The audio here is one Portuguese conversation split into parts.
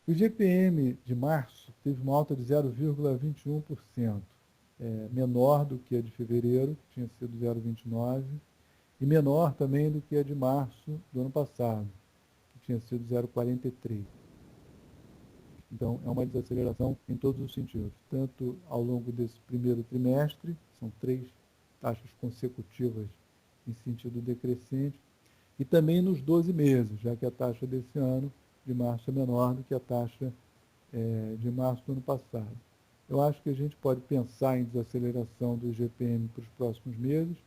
O IGPM de março teve uma alta de 0,21%, menor do que a de fevereiro, que tinha sido 0,29%, e menor também do que a de março do ano passado, que tinha sido 0,43%. Então, é uma desaceleração em todos os sentidos, tanto ao longo desse primeiro trimestre, são 3 taxas consecutivas em sentido decrescente, e também nos 12 meses, já que a taxa desse ano, de março, é menor do que a taxa de março do ano passado. Eu acho que a gente pode pensar em desaceleração do IGPM para os próximos meses,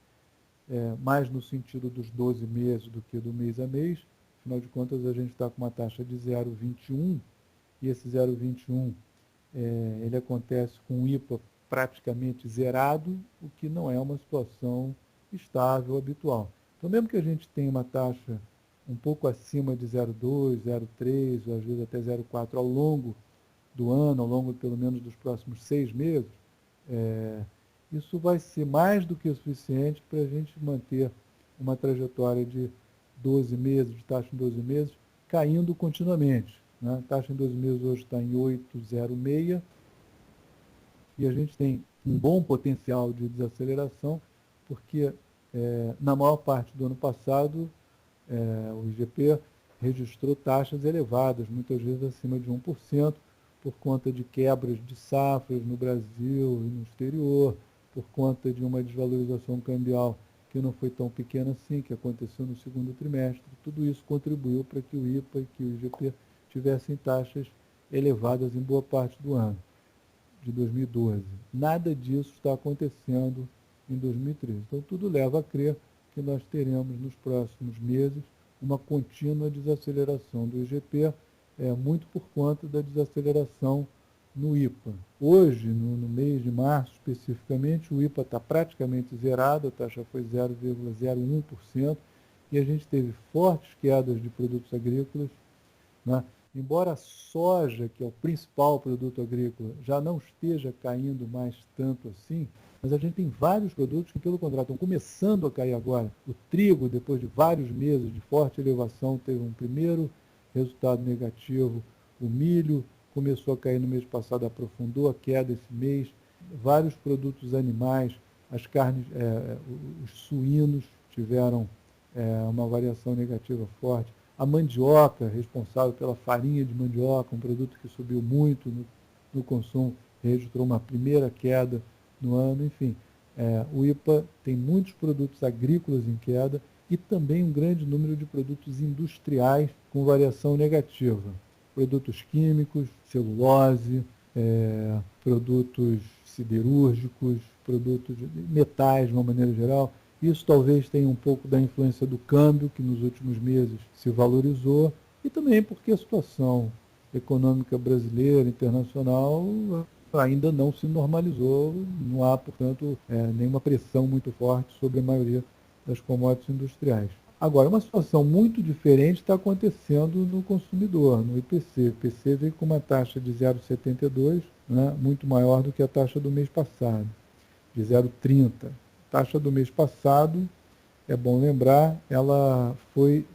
mais no sentido dos 12 meses do que do mês a mês. Afinal de contas, a gente está com uma taxa de 0,21, e esse 0,21 ele acontece com o IPA praticamente zerado, o que não é uma situação estável, habitual. Então, mesmo que a gente tenha uma taxa um pouco acima de 0,2, 0,3, ou às vezes até 0,4 ao longo do ano, ao longo pelo menos dos próximos 6 meses, isso vai ser mais do que o suficiente para a gente manter uma trajetória de 12 meses, de taxa em 12 meses, caindo continuamente. Né? A taxa em 12 meses hoje está em 8,06, e a gente tem um bom potencial de desaceleração, porque na maior parte do ano passado o IGP registrou taxas elevadas, muitas vezes acima de 1%, por conta de quebras de safras no Brasil e no exterior, por conta de uma desvalorização cambial que não foi tão pequena assim, que aconteceu no segundo trimestre. Tudo isso contribuiu para que o IPA e que o IGP tivessem taxas elevadas em boa parte do ano de 2012. Nada disso está acontecendo em 2013. Então, tudo leva a crer que nós teremos nos próximos meses uma contínua desaceleração do IGP, muito por conta da desaceleração no IPA. Hoje, no mês de março especificamente, o IPA está praticamente zerado, a taxa foi 0,01%, e a gente teve fortes quedas de produtos agrícolas, né? Embora a soja, que é o principal produto agrícola, já não esteja caindo mais tanto assim, mas a gente tem vários produtos que, pelo contrário, estão começando a cair agora. O trigo, depois de vários meses de forte elevação, teve um primeiro resultado negativo. O milho começou a cair no mês passado, aprofundou a queda esse mês. Vários produtos animais, as carnes, os suínos tiveram uma variação negativa forte. A mandioca, responsável pela farinha de mandioca, um produto que subiu muito no consumo, registrou uma primeira queda no ano. Enfim, o IPA tem muitos produtos agrícolas em queda e também um grande número de produtos industriais com variação negativa. Produtos químicos, celulose, produtos siderúrgicos, produtos de metais de uma maneira geral. Isso talvez tenha um pouco da influência do câmbio, que nos últimos meses se valorizou, e também porque a situação econômica brasileira, internacional, ainda não se normalizou, não há, portanto, nenhuma pressão muito forte sobre a maioria das commodities industriais. Agora, uma situação muito diferente está acontecendo no consumidor, no IPC. O IPC veio com uma taxa de 0,72, né, muito maior do que a taxa do mês passado, de 0,30. A taxa do mês passado, é bom lembrar, ela foi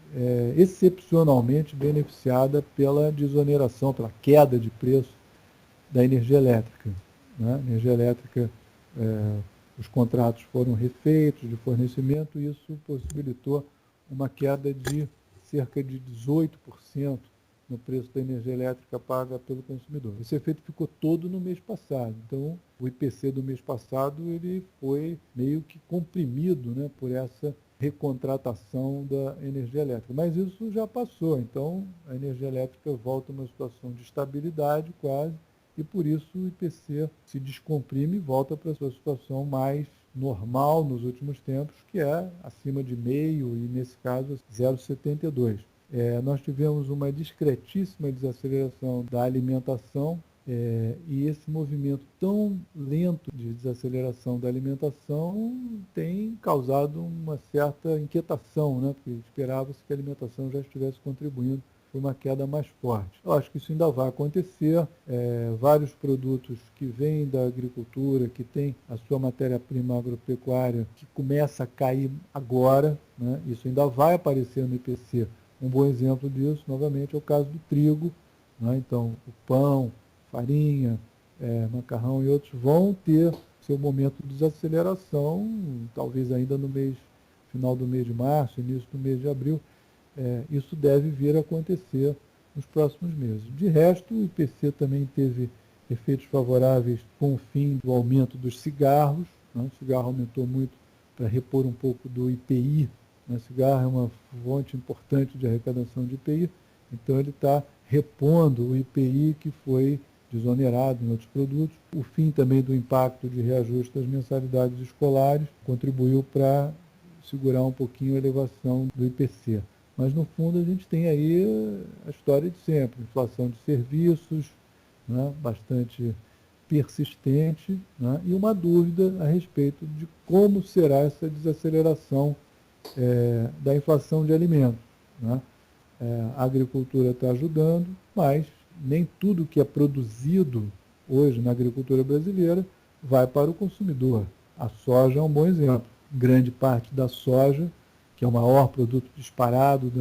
excepcionalmente beneficiada pela desoneração, pela queda de preço da energia elétrica. Né? A energia elétrica, os contratos foram refeitos de fornecimento, e isso possibilitou uma queda de cerca de 18% no preço da energia elétrica paga pelo consumidor. Esse efeito ficou todo no mês passado. Então, o IPC do mês passado ele foi meio que comprimido, né, por essa recontratação da energia elétrica. Mas isso já passou. Então, a energia elétrica volta a uma situação de estabilidade quase, e por isso o IPC se descomprime e volta para a sua situação mais normal nos últimos tempos, que é acima de meio e, nesse caso, 0,72. Nós tivemos uma discretíssima desaceleração da alimentação, e esse movimento tão lento de desaceleração da alimentação tem causado uma certa inquietação, né? Porque esperava-se que a alimentação já estivesse contribuindo para uma queda mais forte. Eu acho que isso ainda vai acontecer. Vários produtos que vêm da agricultura, que têm a sua matéria-prima agropecuária, que começa a cair agora, né? Isso ainda vai aparecer no IPC. Um bom exemplo disso, novamente, é o caso do trigo, né? Então, o pão, farinha, macarrão e outros vão ter seu momento de desaceleração, talvez ainda no final do mês de março, início do mês de abril. Isso deve vir a acontecer nos próximos meses. De resto, o IPC também teve efeitos favoráveis com o fim do aumento dos cigarros, né? O cigarro aumentou muito para repor um pouco do IPI, né? O cigarro é uma fonte importante de arrecadação de IPI, então ele está repondo o IPI que foi desonerado em outros produtos. O fim também do impacto de reajuste das mensalidades escolares contribuiu para segurar um pouquinho a elevação do IPC. Mas, no fundo, a gente tem aí a história de sempre, inflação de serviços, né, bastante persistente, né, e uma dúvida a respeito de como será essa desaceleração da inflação de alimentos. Né? A agricultura está ajudando, mas nem tudo que é produzido hoje na agricultura brasileira vai para o consumidor. A soja é um bom exemplo. Grande parte da soja, que é o maior produto disparado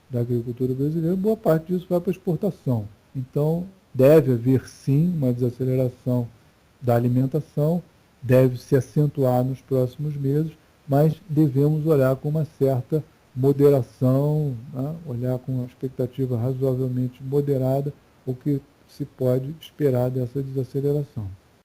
da agricultura brasileira, boa parte disso vai para a exportação. Então, deve haver sim uma desaceleração da alimentação, deve se acentuar nos próximos meses, mas devemos olhar com uma certa moderação, né? Olhar com uma expectativa razoavelmente moderada o que se pode esperar dessa desaceleração.